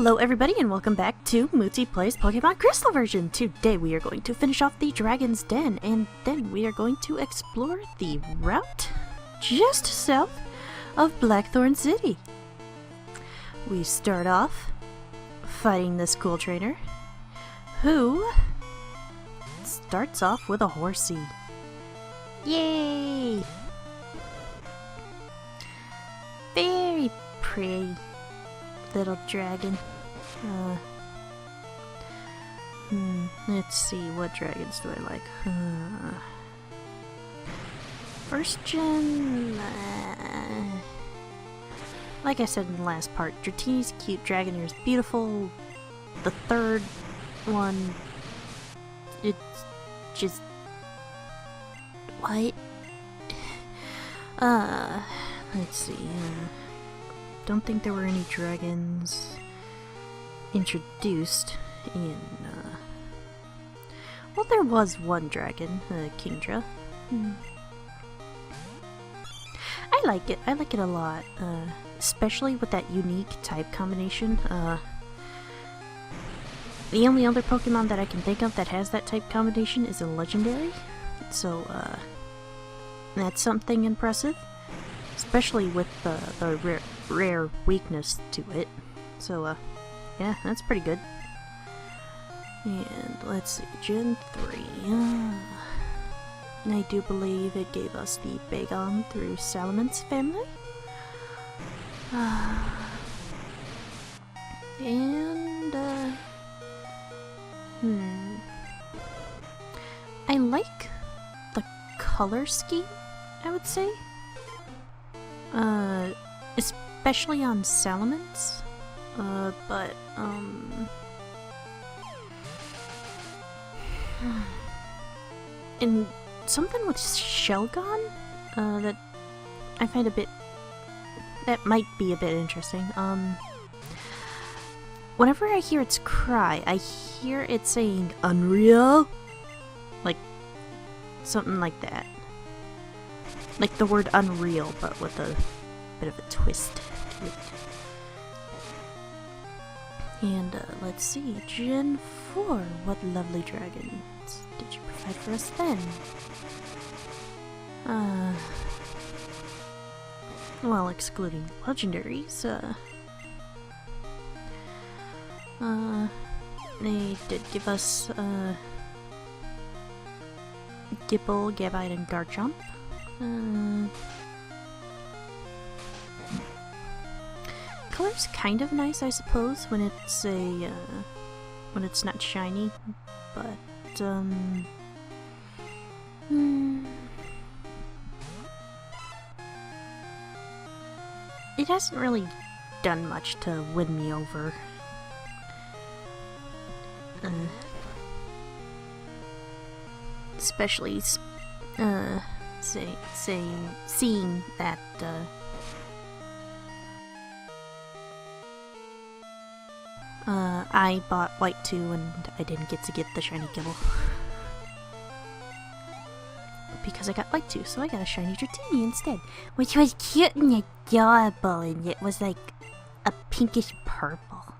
Hello everybody and welcome back to Mutti Plays Pokemon Crystal version. Today we are going to finish off the Dragon's Den and then we are going to explore the route just south of Blackthorn City. We start off fighting this cool trainer who starts off with a horsey. Yay! Very pretty little dragon. Let's see, what dragons do I like? First gen, like I said in the last part, Dratini's cute, Dragonair's beautiful. The third one, it's just... what? Let's see, don't think there were any dragons introduced in, well, there was one dragon, Kingdra. I like it a lot, especially with that unique type combination. The only other Pokemon that I can think of that has that type combination is a legendary, so, that's something impressive, especially with the rare weakness to it. So, yeah, that's pretty good. And let's see, Gen 3. And I do believe it gave us the Bagon through Salaman's family. I like the color scheme, I would say. Especially on Salamence. And something with Shelgon, that I find that might be a bit interesting. Whenever I hear its cry, I hear it saying Unreal, like something like that, like the word unreal, but with a bit of a twist to it. And let's see, Gen 4, what lovely dragons did you provide for us then? Well, excluding legendaries, they did give us, Gibble, Gabite, and Garchomp. Color's kind of nice, I suppose, when it's when it's not shiny, but, it hasn't really done much to win me over. Especially, seeing that, I bought White 2 and I didn't get to get the shiny Gibble. Because I got White 2, so I got a shiny Dratini instead. Which was cute and adorable, and it was like a pinkish purple.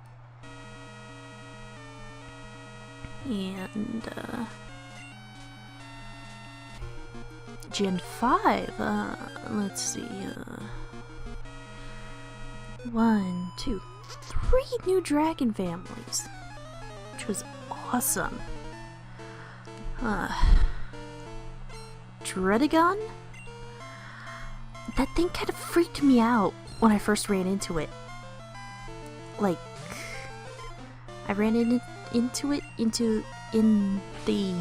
And, Gen 5, let's see, 1, 2, 3 new dragon families, which was awesome. Dredagon? That thing kind of freaked me out when I first ran into it. Like, I ran into it in the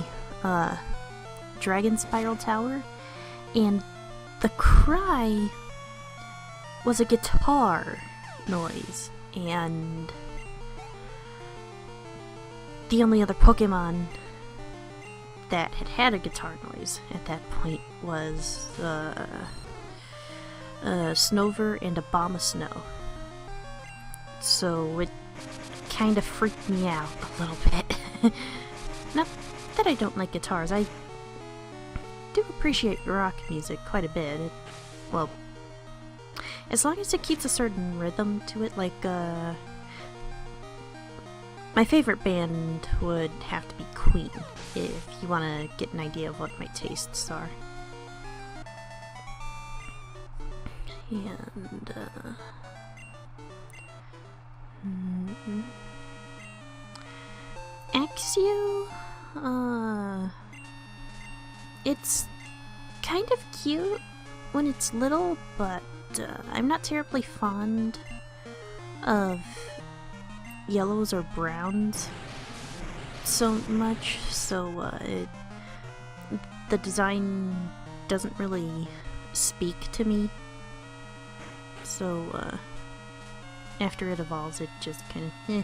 Dragon Spiral Tower, and the cry was a guitar noise, and the only other Pokemon that had a guitar noise at that point was Snover and Abomasnow. So it kind of freaked me out a little bit. Not that I don't like guitars, I do appreciate rock music quite a bit. Well, as long as it keeps a certain rhythm to it, like My favorite band would have to be Queen, if you want to get an idea of what my tastes are. And, Axio, it's kind of cute when it's little, but I'm not terribly fond of yellows or browns so much, so the design doesn't really speak to me. So after it evolves, it just kind of eh.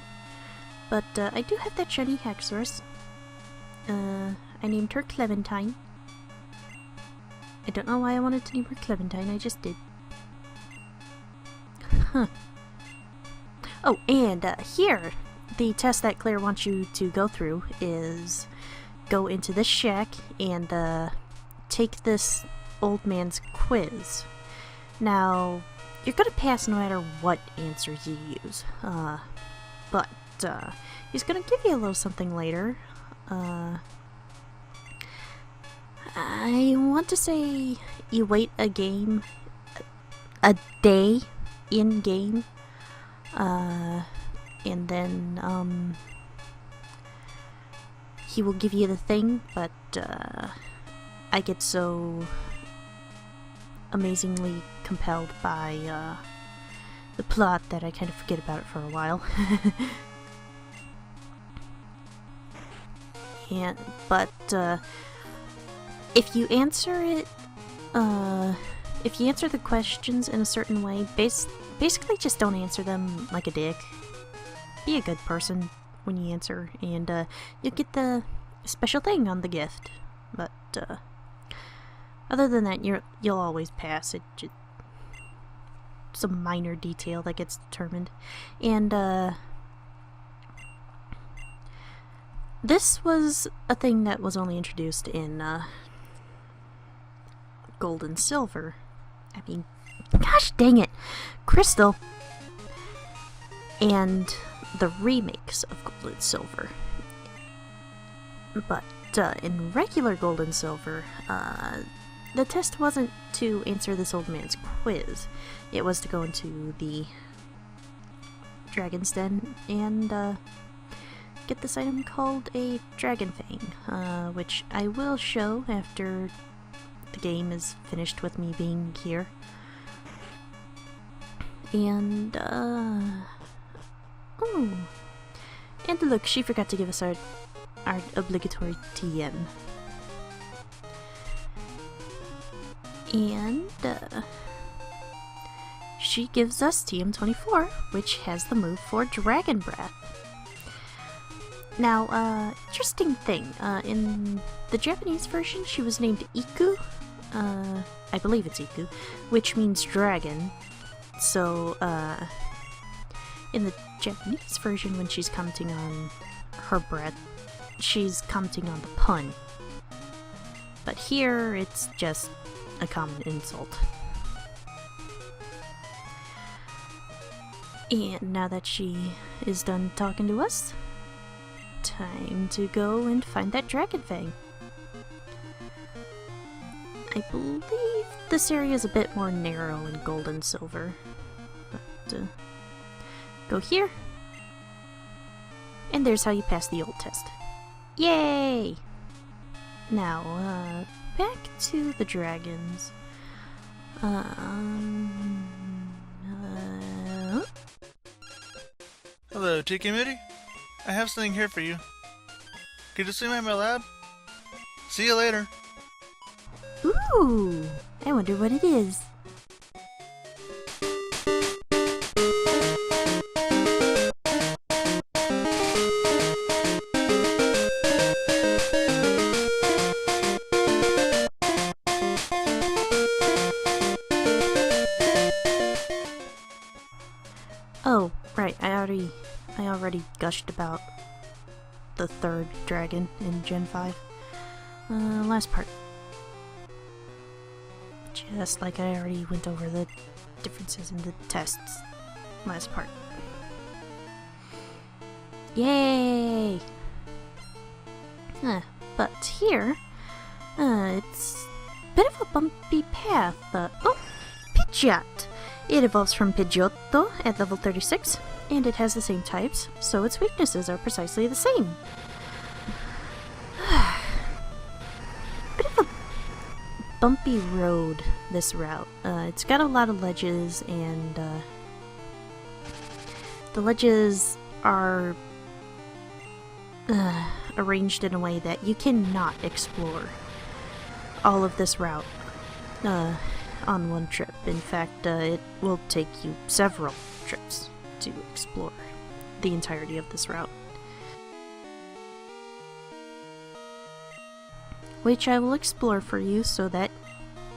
But I do have that shiny Haxorus. I named her Clementine. I don't know why I wanted to name her Clementine, I just did. Huh. Oh, and here, the test that Claire wants you to go through is go into this shack and take this old man's quiz. Now, you're gonna pass no matter what answers you use, but he's gonna give you a little something later. I want to say you wait a day in game, and then he will give you the thing, but I get so amazingly compelled by the plot that I kind of forget about it for a while. But if you answer it, if you answer the questions in a certain way, basically just don't answer them like a dick. Be a good person when you answer, and you'll get the special thing on the gift. But other than that, you'll always pass. It just some minor detail that gets determined, and this was a thing that was only introduced in Gold and Silver. I mean, gosh dang it, Crystal, and the remakes of Gold and Silver. But in regular Gold and Silver, the test wasn't to answer this old man's quiz. It was to go into the Dragon's Den and get this item called a Dragon Fang, which I will show after the game is finished with me being here. And, oh, and look, she forgot to give us our obligatory TM. And, she gives us TM24, which has the move for Dragon Breath. Now, interesting thing, in the Japanese version she was named Iku, I believe it's Iku, which means dragon. So, in the Japanese version, when she's commenting on her breath, she's commenting on the pun. But here, it's just a common insult. And now that she is done talking to us, time to go and find that Dragon Fang. I believe this area is a bit more narrow in Gold and Silver. But, go here. And there's how you pass the old test. Yay! Now, back to the dragons. Hello, Mutti. I have something here for you. Could you swing by my lab? See you later. Ooh! I wonder what it is. Oh, right, I already gushed about the third dragon in Gen 5. Last part. Just like I already went over the differences in the tests last part. Yay! But here, it's a bit of a bumpy path. Oh, Pidgeot! It evolves from Pidgeotto at level 36, and it has the same types, so its weaknesses are precisely the same. Bit of a bumpy road, this route. It's got a lot of ledges, and the ledges are arranged in a way that you cannot explore all of this route on one trip. In fact, it will take you several trips to explore the entirety of this route. Which I will explore for you so that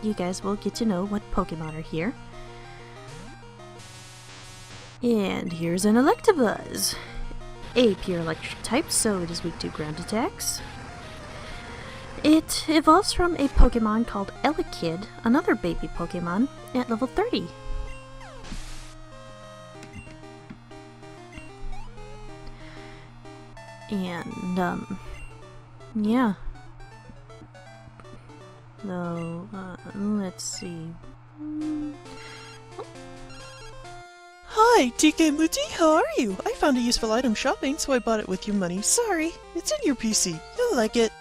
you guys will get to know what Pokemon are here. And here's an Electabuzz. A pure electric type, so it is weak to ground attacks. It evolves from a Pokemon called Elekid, another baby Pokemon, at level 30. And, yeah. So, let's see. Hi, TK Mutti, how are you? I found a useful item shopping, so I bought it with your money. Sorry, it's in your PC. You'll like it.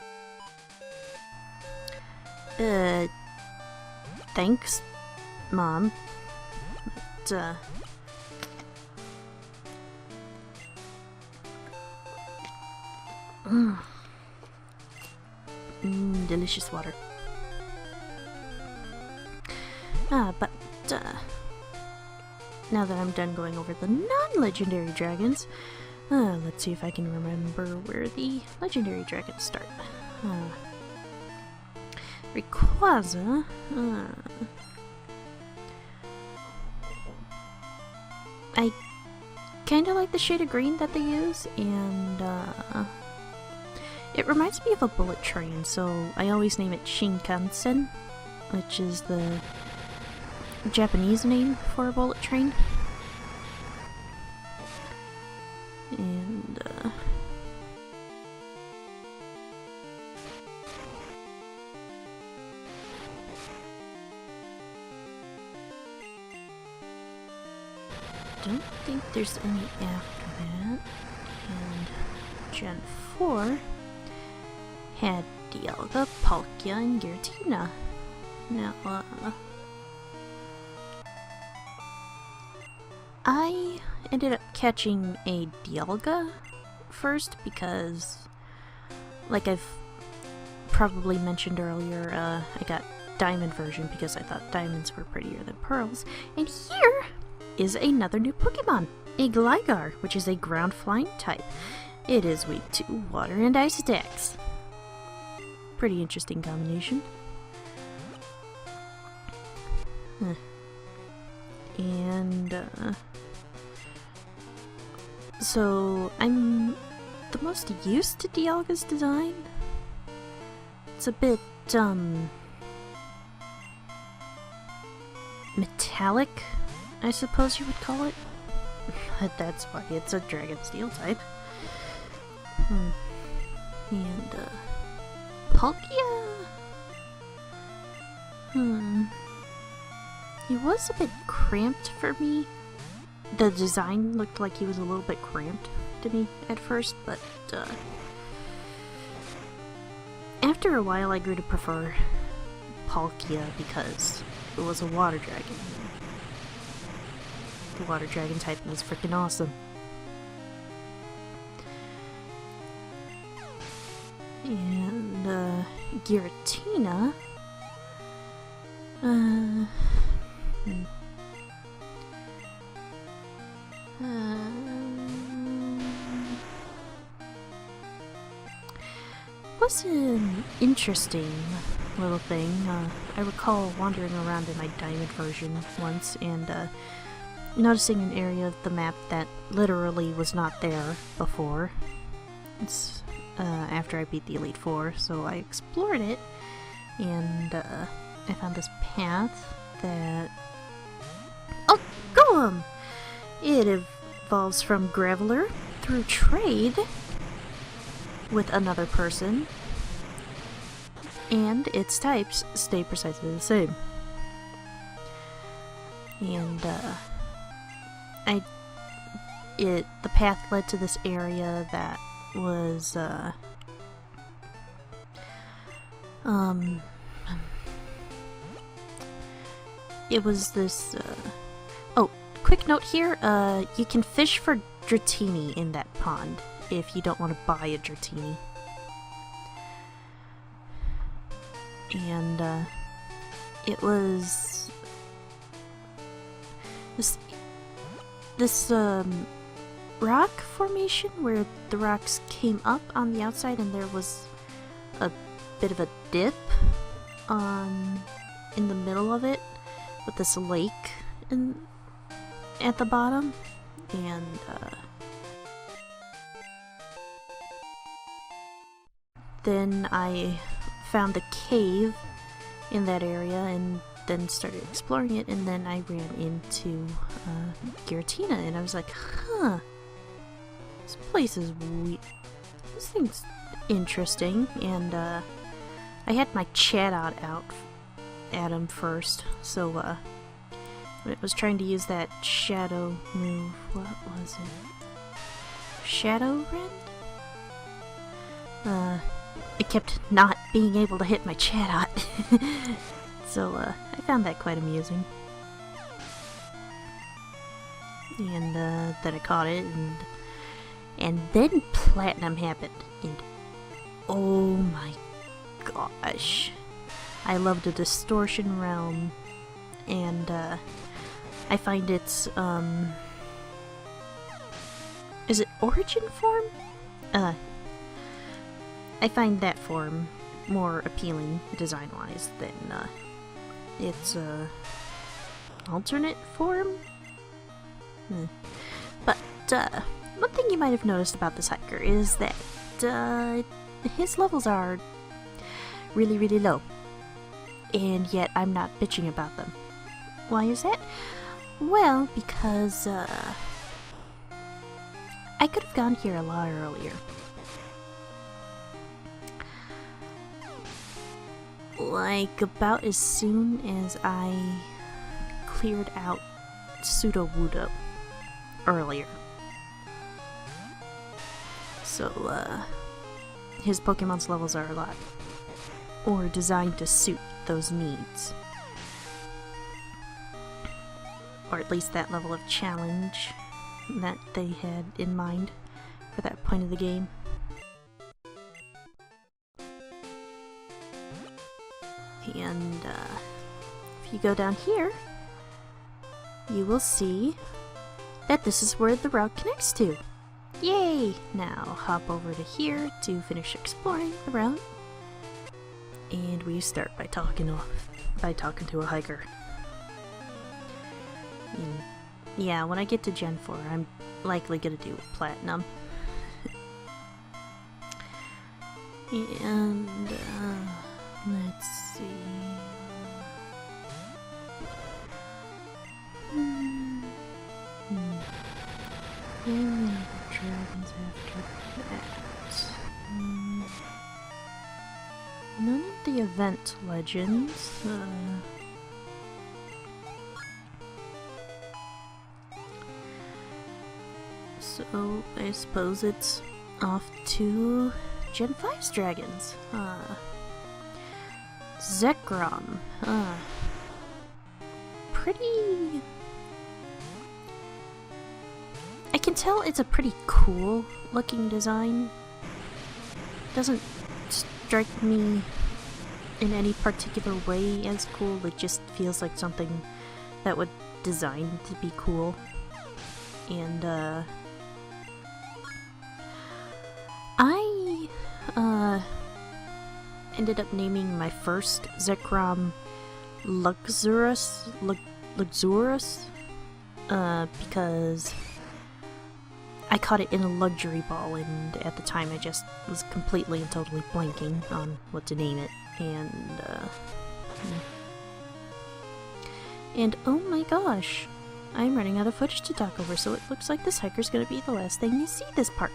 Thanks, Mom. But, delicious water. But, now that I'm done going over the non-legendary dragons, let's see if I can remember where the legendary dragons start. Rayquaza, I kinda like the shade of green that they use, and it reminds me of a bullet train, so I always name it Shinkansen, which is the Japanese name for a bullet train. And don't think there's any after that. And Gen 4 had Dialga, Palkia, and Giratina. Now, I ended up catching a Dialga first because, like I've probably mentioned earlier, I got Diamond version because I thought diamonds were prettier than pearls. And here is another new Pokemon, a Gligar, which is a ground flying type. It is weak to water and ice attacks. Pretty interesting combination. And, so I'm the most used to Dialga's design. It's a bit, metallic, I suppose you would call it. But that's why it's a Dragon Steel type. And, Palkia? He was a bit cramped for me. The design looked like he was a little bit cramped to me at first, but, after a while I grew to prefer Palkia because it was a water dragon. The water dragon type was freaking awesome. And, Giratina, was an interesting little thing. I recall wandering around in my Diamond version once and noticing an area of the map that literally was not there before. It's after I beat the Elite Four, so I explored it, and I found this path that... Oh, Golem! It evolves from Graveler through trade with another person, and its types stay precisely the same. And the path led to this area that was it was this oh, quick note here, you can fish for Dratini in that pond if you don't want to buy a Dratini. And it was this rock formation where the rocks came up on the outside and there was a bit of a dip in the middle of it with this lake at the bottom, and then I found the cave in that area and then started exploring it, and then I ran into Giratina, and I was like, huh, this place is weird. This thing's interesting, and I had my chat out at him first, so when it was trying to use that shadow move, what was it? Shadow Rend? It kept not being able to hit my chat out. So I found that quite amusing. And then I caught it, and then Platinum happened, and oh my gosh, I love the Distortion Realm, and I find its is it Origin form? I find that form more appealing design-wise than its alternate form. But one thing you might have noticed about this hiker is that his levels are really, really low, and yet I'm not bitching about them. Why is that? Well, because I could have gone here a lot earlier. Like, about as soon as I cleared out Pseudo-Wudo earlier. So, his Pokemon's levels are a lot, or designed to suit those needs. Or at least that level of challenge that they had in mind for that point of the game. And if you go down here, you will see that this is where the route connects to. Yay! Now hop over to here to finish exploring the route. And we start by talking to a hiker. And yeah, when I get to Gen 4, I'm likely gonna do Platinum. And let's see. Yeah, dragons after that. None of the event legends. So I suppose it's off to Gen 5's dragons. Zekrom. Pretty... I can tell it's a pretty cool looking design. Doesn't strike me in any particular way as cool. It just feels like something that would design to be cool. And I ended up naming my first Zekrom Luxurous because I caught it in a luxury ball, and at the time I just was completely and totally blanking on what to name it, and oh my gosh, I'm running out of footage to talk over, so it looks like this hiker's gonna be the last thing you see this part.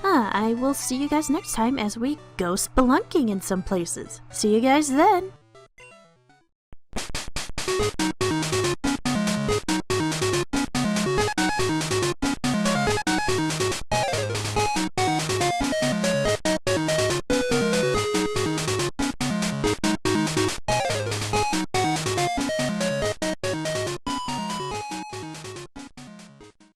I will see you guys next time as we go spelunking in some places. See you guys then!